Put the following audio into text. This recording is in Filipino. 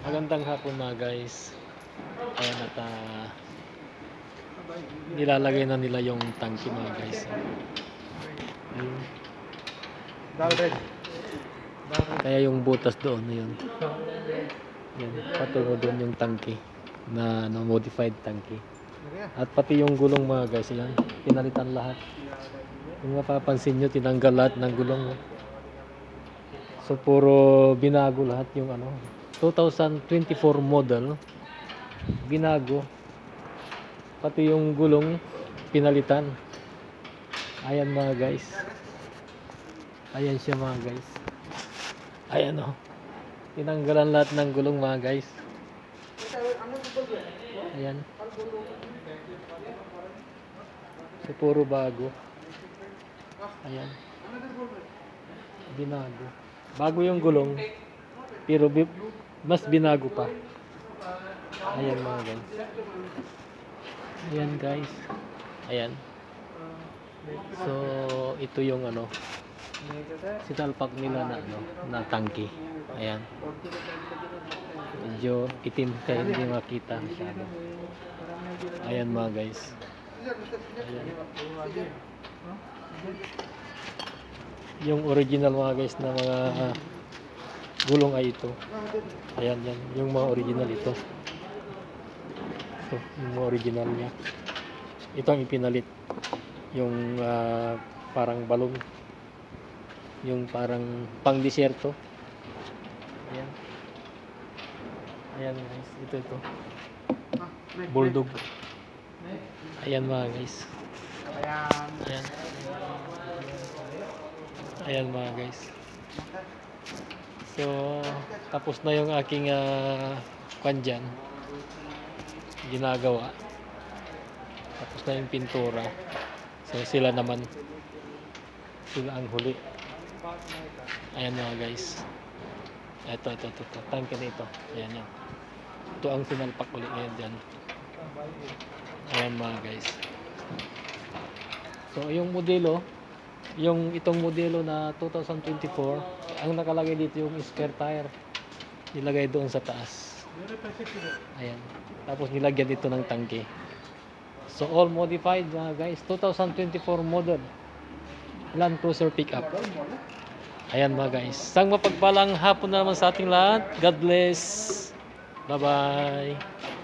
Magandang hapon mga guys. Ayan at nilalagay na nila yung tangke mga guys. Ayun. Kaya yung butas doon na yun. Yan, patungo doon yung tangke na modified tangke. At pati yung gulong mga guys, yan, pinalitan lahat. Kung mapapansin nyo, tinanggal lahat ng gulong. So puro binago lahat yung 2024 model. Binago. Pati yung gulong pinalitan. Ayan mga guys. Ayan siya mga guys. Ayan tinanggalan lahat ng gulong mga guys. Ayan. So puro bago. Ayan. Binago. Bago yung gulong, pero mas binago pa. Ayan mga guys. Ayan guys. Ayan. So ito yung sinalpak nila na tangke. Ayan. Medyo itim kaya hindi makita masyado. Ayan mga guys. Ayan. Yung original mga guys na mga gulong ay ito. Ayan yan. Yung mga original ito. Ito, yung mga original niya. Ito ang ipinalit. Yung parang balon. Yung parang pang disyerto. Ayan. Ayan guys. Ito. Bulldog. Ayan mga guys. Ayan. Ayan mga guys. So, tapos na yung aking kwan dyan. Ginagawa. Tapos na yung pintura. So, sila naman. Sila ang huli. Ayan mga guys. Ito. Tangke na ito. Ayan yan. Ito ang sinalpak ulit ngayon dyan. Ayan mga guys. So, yung modelo, itong modelo na 2024, ang nakalagay dito yung spare tire. Nilagay doon sa taas. Ayan. Tapos nilagyan dito ng tangke. So, all modified mga guys. 2024 model. Land Cruiser pickup. Ayan mga guys. Sang mapagpalang hapon na naman sa ating lahat. God bless. Bye-bye.